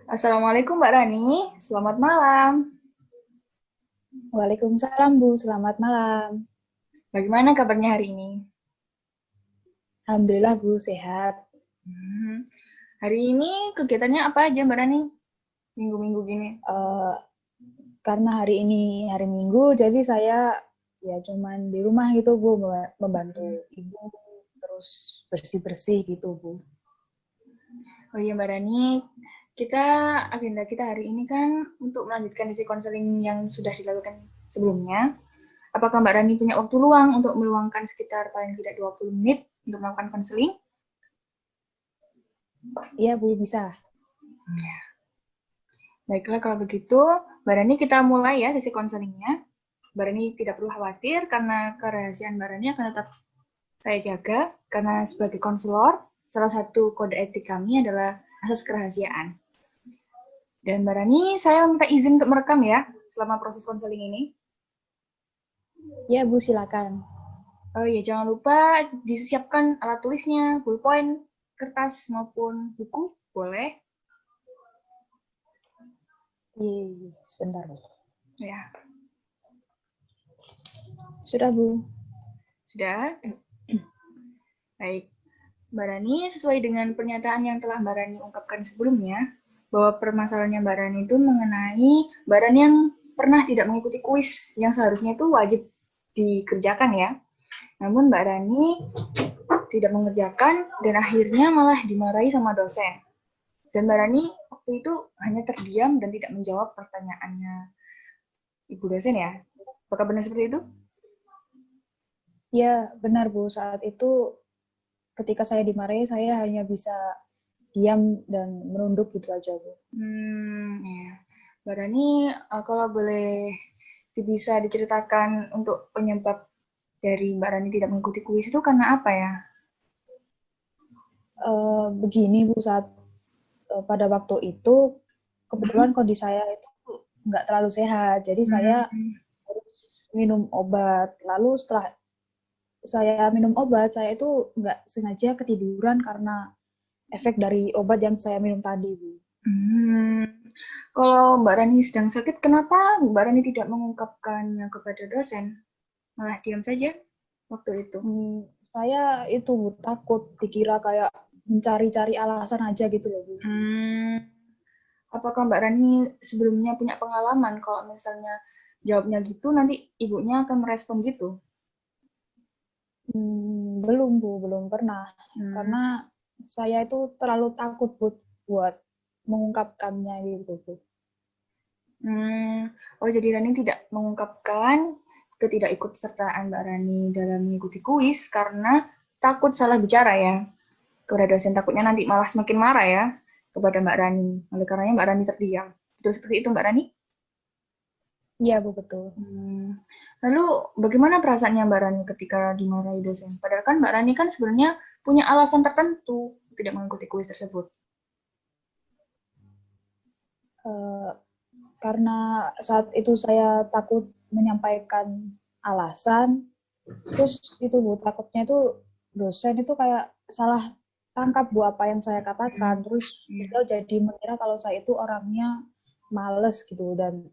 Assalamualaikum Mbak Rani, selamat malam. Waalaikumsalam Bu, selamat malam. Bagaimana kabarnya hari ini? Alhamdulillah Bu, sehat. Hmm, Hari ini kegiatannya apa aja Mbak Rani? Minggu-minggu gini. Eh, karena hari ini hari Minggu, jadi saya ya cuman di rumah gitu Bu, membantu Ibu, terus bersih-bersih gitu Bu. Oh iya Mbak Rani, kita agenda kita hari ini kan untuk melanjutkan sesi konseling yang sudah dilakukan sebelumnya. Apakah Mbak Rani punya waktu luang untuk meluangkan sekitar paling tidak 20 menit untuk melakukan konseling? Iya Bu, bisa. Ya. Baiklah kalau begitu, Mbak Rani kita mulai ya sesi konselingnya. Mbak Rani tidak perlu khawatir karena kerahasiaan Mbak Rani akan tetap saya jaga karena sebagai konselor, salah satu kode etik kami adalah asas kerahasiaan. Dan Mbak Rani, saya minta izin untuk merekam ya selama proses konseling ini. Ya Bu, silakan. Oh iya, jangan lupa disiapkan alat tulisnya, pulpen, kertas maupun buku, boleh. Iya, sebentar Bu. Ya, Sudah Bu. sudah. Baik. Mbak Rani, sesuai dengan pernyataan yang telah Mbak Rani ungkapkan sebelumnya, bahwa permasalahannya Mbak Rani itu mengenai Mbak Rani yang pernah tidak mengikuti kuis yang seharusnya itu wajib dikerjakan ya. Namun Mbak Rani tidak mengerjakan dan akhirnya malah dimarahi sama dosen. Dan Mbak Rani waktu itu hanya terdiam dan tidak menjawab pertanyaannya Ibu dosen ya. Apakah benar seperti itu? Ya, benar Bu. Saat itu ketika saya dimarahi, saya hanya bisa diam dan menunduk gitu aja Bu. Ya. Mbak Rani, kalau boleh bisa diceritakan untuk penyebab dari Mbak Rani tidak mengikuti kuis itu karena apa ya? Begini Bu, saat pada waktu itu kebetulan Hmm. kondisi saya itu nggak terlalu sehat, jadi saya Hmm. harus minum obat. Lalu setelah saya minum obat, saya itu nggak sengaja ketiduran karena efek dari obat yang saya minum tadi, Bu. Hmm. Kalau Mbak Rani sedang sakit, kenapa Mbak Rani tidak mengungkapkannya kepada dosen? Malah diam saja waktu itu. Saya itu Bu, takut dikira kayak mencari-cari alasan aja gitu loh, Bu. Hmm. Apakah Mbak Rani sebelumnya punya pengalaman kalau misalnya jawabnya gitu, nanti ibunya akan merespon gitu? Belum, Bu, belum pernah. Hmm. Karena saya itu terlalu takut buat mengungkapkannya gitu, Bu. Hmm. Oh, jadi Rani tidak mengungkapkan ketidakikutsertaan Mbak Rani dalam mengikuti kuis karena takut salah bicara ya kepada dosen, takutnya nanti malah semakin marah ya kepada Mbak Rani. Oleh karenanya Mbak Rani terdiam. Betul seperti itu Mbak Rani? Iya, Bu, betul. Hmm. Lalu bagaimana perasaannya Mbak Rani ketika dimarahi dosen? Padahal kan Mbak Rani kan sebenarnya punya alasan tertentu tidak mengikuti kuis tersebut. Eh, karena saat itu saya takut menyampaikan alasan, terus itu Bu, takutnya itu dosen itu kayak salah tangkap Bu apa yang saya Hmm. katakan, terus Iya. beliau jadi mengira kalau saya itu orangnya males gitu, dan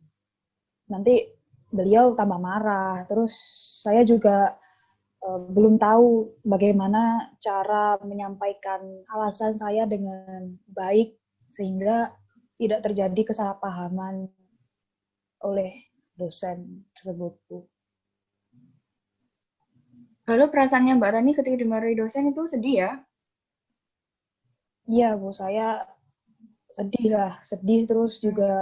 nanti beliau tambah marah. Terus saya juga belum tahu bagaimana cara menyampaikan alasan saya dengan baik sehingga tidak terjadi kesalahpahaman oleh dosen tersebut Bu. Lalu perasaannya Mbak Rani ketika dimarahi dosen itu sedih ya? Iya Bu, saya sedih lah, sedih, terus Hmm. juga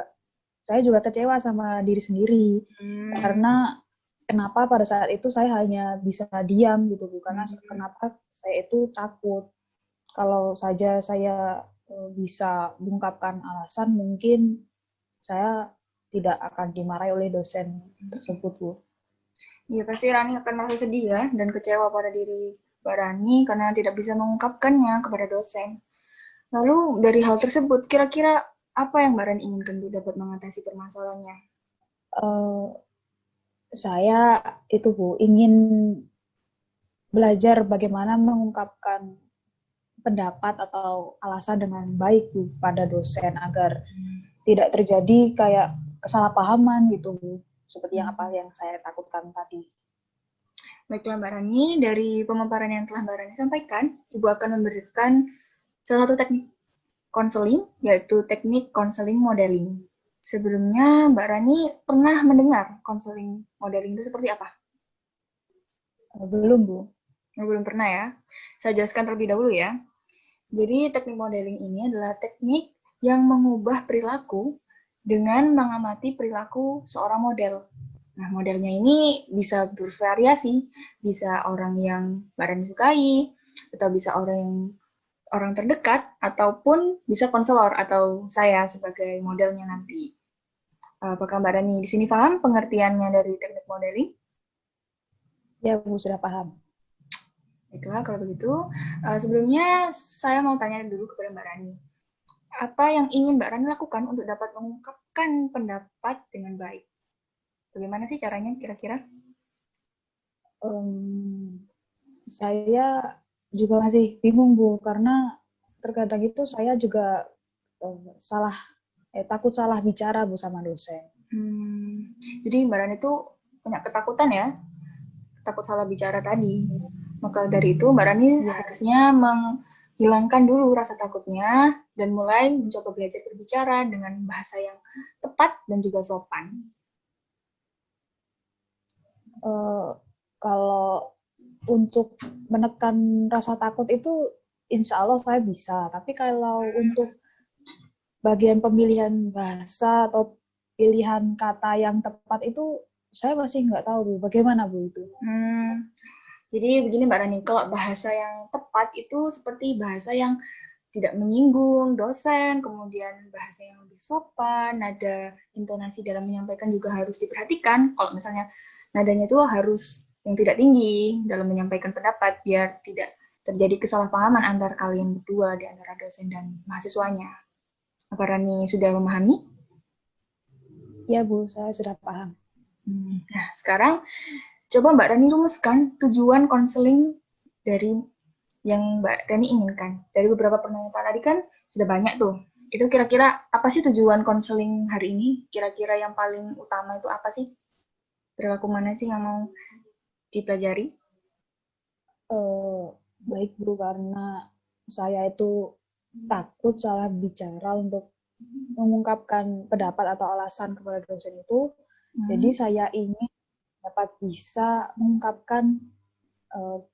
saya juga kecewa sama diri sendiri Hmm. karena kenapa pada saat itu saya hanya bisa diam gitu Bu, karena Hmm. kenapa saya itu takut kalau saja saya bisa mengungkapkan alasan, mungkin saya tidak akan dimarahi oleh dosen tersebut Bu. Iya, pasti Rani akan merasa sedih ya dan kecewa pada diri Mbak Rani karena tidak bisa mengungkapkannya kepada dosen. Lalu dari hal tersebut, kira-kira apa yang Mbak Rani inginkan untuk dapat mengatasi permasalahannya? Eh, saya itu Bu ingin belajar bagaimana mengungkapkan pendapat atau alasan dengan baik Bu pada dosen agar tidak terjadi kayak kesalahpahaman gitu Bu, seperti yang apa yang saya takutkan tadi. Baiklah Mbak Rani, dari pemaparan yang telah Mbak Rani sampaikan, Ibu akan memberikan salah satu teknik konseling, yaitu teknik konseling modeling. Sebelumnya Mbak Rani pernah mendengar konseling modeling itu seperti apa? Belum Bu. Belum pernah ya. Saya jelaskan terlebih dahulu ya. Jadi teknik modeling ini adalah teknik yang mengubah perilaku dengan mengamati perilaku seorang model. Nah, modelnya ini bisa bervariasi, bisa orang yang barang disukai, atau bisa orang terdekat, ataupun bisa konselor atau saya sebagai modelnya nanti. Apakah Mbak Rani di sini paham pengertiannya dari teknik modeling? Ya Bu, sudah paham. Itulah kalau begitu. Sebelumnya saya mau tanya dulu kepada Mbak Rani. Apa yang ingin Mbak Rani lakukan untuk dapat mengungkapkan pendapat dengan baik? Bagaimana sih caranya kira-kira? Saya juga masih bingung Bu, karena terkadang itu saya juga takut salah bicara Bu sama dosen. Jadi Mbak Rani itu punya ketakutan ya, takut salah bicara tadi. Maka dari itu Mbak Rani harusnya menghilangkan dulu rasa takutnya dan mulai mencoba belajar berbicara dengan bahasa yang tepat dan juga sopan. Kalau untuk menekan rasa takut itu insya Allah saya bisa, tapi kalau untuk bagian pemilihan bahasa atau pilihan kata yang tepat itu saya masih nggak tahu Bu, bagaimana Bu itu? Jadi begini Mbak Rani, kalau bahasa yang tepat itu seperti bahasa yang tidak menyinggung dosen, kemudian bahasa yang lebih sopan, nada intonasi dalam menyampaikan juga harus diperhatikan. Kalau misalnya nadanya itu harus yang tidak tinggi dalam menyampaikan pendapat, biar tidak terjadi kesalahpahaman antara kalian berdua di antara dosen dan mahasiswanya. Apa Rani sudah memahami? Ya Bu, saya sudah paham. Nah, sekarang coba Mbak Rani rumuskan tujuan konseling dari yang Mbak Rani inginkan. Dari beberapa pernyataan tadi kan sudah banyak tuh. Itu kira-kira apa sih tujuan konseling hari ini? Kira-kira yang paling utama itu apa sih? Perilaku mana sih yang mau dipelajari? Baik Bu, karena saya itu takut salah bicara untuk mengungkapkan pendapat atau alasan kepada dosen itu. Jadi saya ingin dapat bisa mengungkapkan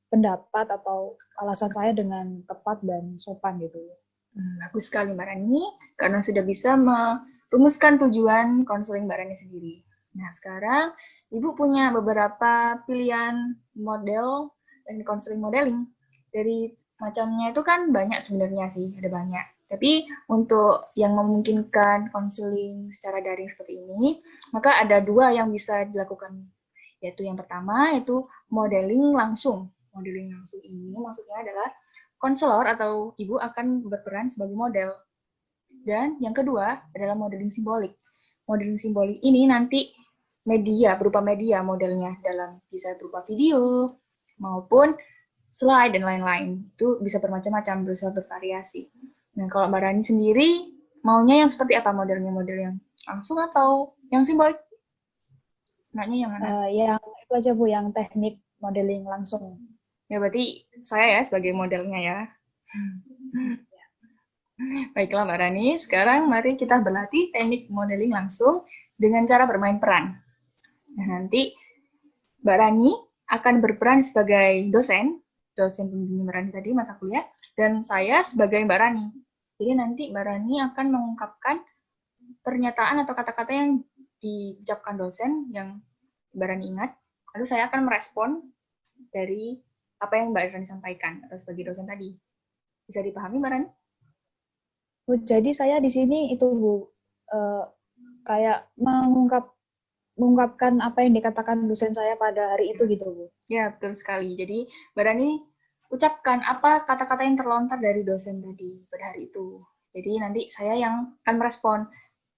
pendapat atau alasan saya dengan tepat dan sopan gitu. Bagus sekali Mbak Rani, karena sudah bisa merumuskan tujuan konseling Mbak Rani sendiri. Nah, sekarang Ibu punya beberapa pilihan model dan konseling modeling. Dari macamnya itu kan banyak sebenarnya sih, ada banyak. Tapi untuk yang memungkinkan konseling secara daring seperti ini, maka ada dua yang bisa dilakukan. Yaitu yang pertama, yaitu modeling langsung. Modeling langsung ini maksudnya adalah konselor atau ibu akan berperan sebagai model. Dan yang kedua adalah modeling simbolik. Modeling simbolik ini nanti berupa media modelnya dalam bisa berupa video maupun slide dan lain-lain. Itu bisa bermacam-macam, bisa bervariasi. Nah, kalau Mbak Rani sendiri maunya yang seperti apa modelnya? Model yang langsung atau yang simbolik? Maknya yang mana? Yang itu aja Bu, yang teknik modeling langsung. Ya berarti saya ya sebagai modelnya ya. Baiklah Mbak Rani, sekarang mari kita berlatih teknik modeling langsung dengan cara bermain peran. Nah, nanti Mbak Rani akan berperan sebagai dosen pembimbing Mbak Rani tadi mata kuliah, dan saya sebagai Mbak Rani. Jadi nanti Mbak Rani akan mengungkapkan pernyataan atau kata-kata yang diucapkan dosen yang Mbak Rani ingat, lalu saya akan merespon dari apa yang Mbak Rani sampaikan atau sebagai dosen tadi. Bisa dipahami Mbak Rani? Bu, jadi saya di sini itu Bu, kayak mengungkapkan apa yang dikatakan dosen saya pada hari itu gitu Bu. Ya, betul sekali. Jadi Mbak Rani ucapkan apa kata-kata yang terlontar dari dosen tadi pada hari itu. Jadi nanti saya yang akan merespon.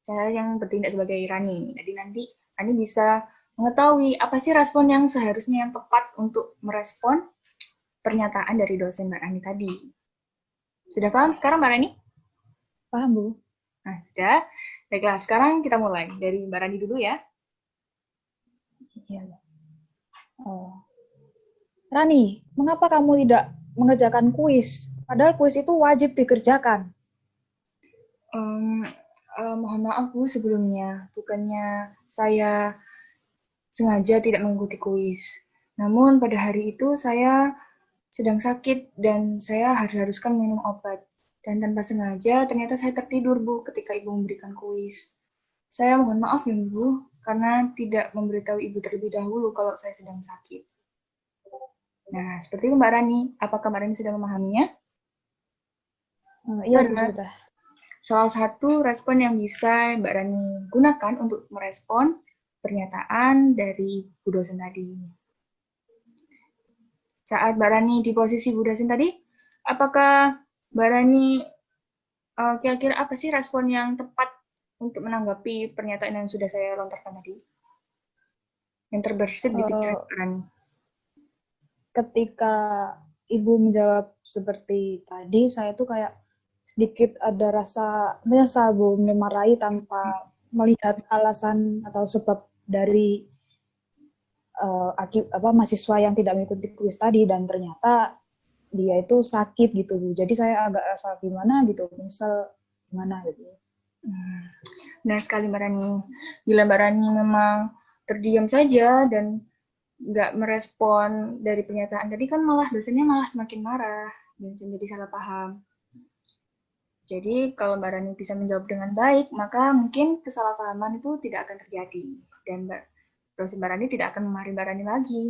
Saya yang bertindak sebagai Rani. Jadi nanti Rani bisa mengetahui apa sih respon yang seharusnya yang tepat untuk merespon pernyataan dari dosen Mbak Rani tadi. Sudah paham sekarang Mbak Rani? Paham, Bu? Nah, sudah. Baiklah, sekarang kita mulai. Dari Mbak Rani dulu ya. Iya, Bu. Rani, mengapa kamu tidak mengerjakan kuis? Padahal kuis itu wajib dikerjakan. Um, Mohon maaf Bu sebelumnya. Bukannya saya sengaja tidak mengikuti kuis. Namun pada hari itu saya sedang sakit dan saya haruskan minum obat. Dan tanpa sengaja ternyata saya tertidur Bu ketika Ibu memberikan kuis. Saya mohon maaf ya Bu, karena tidak memberitahu Ibu terlebih dahulu kalau saya sedang sakit. Nah, seperti itu Mbak Rani. Apakah Mbak Rani sudah memahaminya? Itu Iya, Bu, adalah sudah. salah satu respon yang bisa Mbak Rani gunakan untuk merespon pernyataan dari Bu dosen tadi. Saat Mbak Rani di posisi Bu dosen tadi, apakah Mbak Rani kira-kira apa sih respon yang tepat untuk menanggapi pernyataan yang sudah saya lontarkan tadi? Yang terbersit di pikiran Uh, Mbak Rani. Ketika Ibu menjawab seperti tadi, saya tuh kayak sedikit ada rasa menyesal, Bu, memarahi tanpa melihat alasan atau sebab dari mahasiswa yang tidak mengikuti kuis tadi, dan ternyata dia itu sakit gitu, Bu. Jadi saya agak rasa gimana gitu, misal gimana gitu. Benar sekali Mbak Rani. Bila Mbak Rani memang terdiam saja dan nggak merespon dari pernyataan tadi kan malah dosennya malah semakin marah dan menjadi salah paham. Jadi kalau Mbak Rani bisa menjawab dengan baik, maka mungkin kesalahpahaman itu tidak akan terjadi. Dan dosen Mbak Rani tidak akan memarahi Mbak Rani lagi.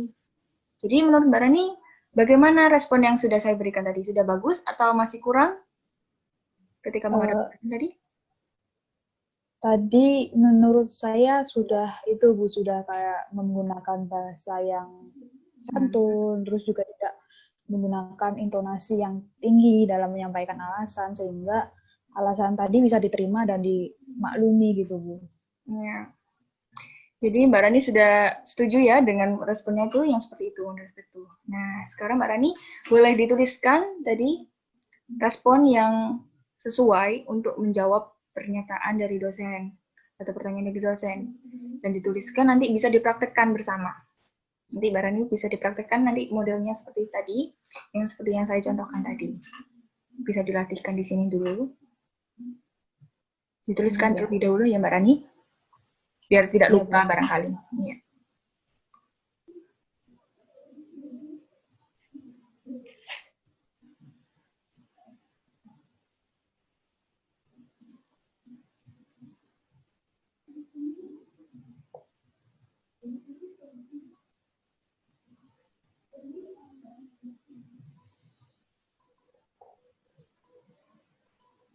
Jadi menurut Mbak Rani, bagaimana respon yang sudah saya berikan tadi? Sudah bagus atau masih kurang ketika menghadapi Uh, dosen tadi? Tadi menurut saya sudah itu, Bu, sudah kayak menggunakan bahasa yang santun, terus juga tidak menggunakan intonasi yang tinggi dalam menyampaikan alasan, sehingga alasan tadi bisa diterima dan dimaklumi gitu, Bu. Ya. Jadi Mbak Rani sudah setuju ya dengan responnya itu yang seperti itu, Nah, sekarang Mbak Rani boleh dituliskan tadi respon yang sesuai untuk menjawab pernyataan dari dosen atau pertanyaan dari dosen dan dituliskan nanti bisa dipraktekkan bersama. Nanti Mbak Rani bisa dipraktekkan nanti modelnya seperti tadi, yang seperti yang saya contohkan tadi. Bisa dilatihkan di sini dulu. Dituliskan Ya, terlebih dahulu ya Mbak Rani, biar tidak ya, lupa Bu. barangkali. Ya.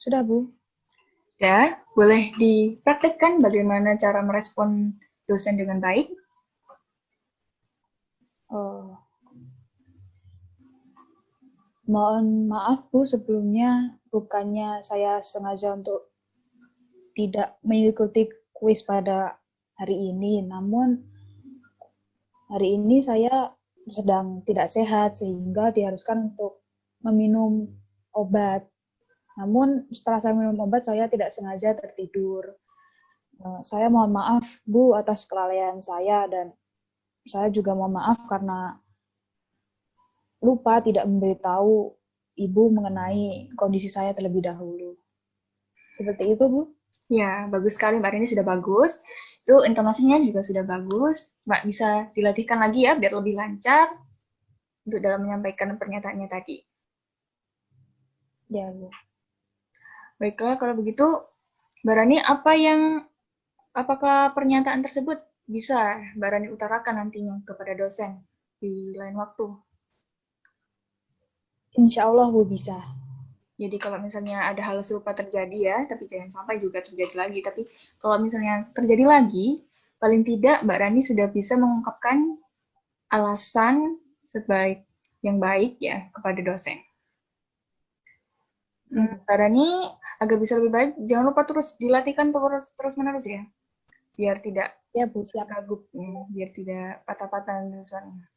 Sudah, Bu. Ya, boleh dipraktekkan bagaimana cara merespon dosen dengan baik. Oh, mohon maaf, Bu, sebelumnya bukannya saya sengaja untuk tidak mengikuti kuis pada hari ini, namun hari ini saya sedang tidak sehat sehingga diharuskan untuk meminum obat. Namun setelah saya minum obat, saya tidak sengaja tertidur. Saya mohon maaf, Bu, atas kelalaian saya, dan saya juga mohon maaf karena lupa tidak memberitahu Ibu mengenai kondisi saya terlebih dahulu. Seperti itu, Bu. Ya, bagus sekali Mbak Rini, sudah bagus. Itu intonasinya juga sudah bagus. Mbak bisa dilatihkan lagi ya biar lebih lancar untuk dalam menyampaikan pernyataannya tadi. Ya, Bu. Baiklah, kalau begitu Mbak Rani, apakah pernyataan tersebut bisa Mbak Rani utarakan nantinya kepada dosen di lain waktu? Insya Allah, Bu, bisa. Jadi kalau misalnya ada hal serupa terjadi ya, tapi jangan sampai juga terjadi lagi. Tapi kalau misalnya terjadi lagi, paling tidak Mbak Rani sudah bisa mengungkapkan alasan sebaik yang baik ya kepada dosen. Mbak Rani agar bisa lebih baik, jangan lupa terus dilatihkan terus menerus ya, biar tidak Ya, Bu, siap. kagum, biar tidak patah-patah suaranya.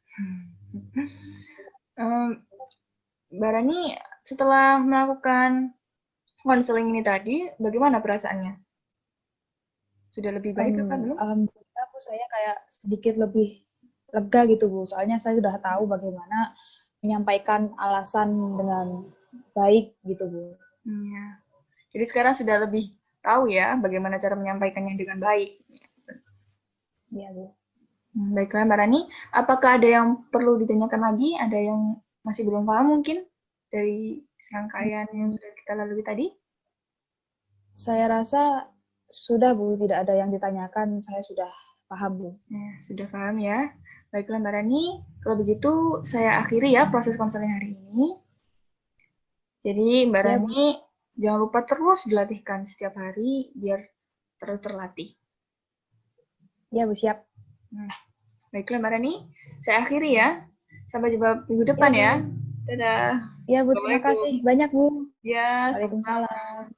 Mbak Rani setelah melakukan konseling ini tadi, bagaimana perasaannya? Sudah lebih baik apa belum? Alhamdulillah Bu, saya kayak sedikit lebih lega gitu Bu. Soalnya saya sudah tahu bagaimana menyampaikan alasan dengan baik gitu Bu. Ya. Jadi sekarang sudah lebih tahu ya bagaimana cara menyampaikannya dengan baik. Iya Bu. Baiklah Mbak Rani, apakah ada yang perlu ditanyakan lagi? Ada yang masih belum paham mungkin dari serangkaian yang sudah kita lalui tadi? Saya rasa sudah Bu, tidak ada yang ditanyakan, saya sudah paham Bu. Ya, sudah paham ya. Baiklah Mbak Rani, kalau begitu saya akhiri ya proses konseling hari ini. Jadi Mbak Ya Bu. Rani jangan lupa terus dilatihkan setiap hari biar terus terlatih. Ya Bu, siap. Baiklah Mbak Rani, saya akhiri ya. Sampai jumpa minggu depan ya. Dadah. Ya Bu, terima kasih banyak Bu. Ya, Waalaikumsalam.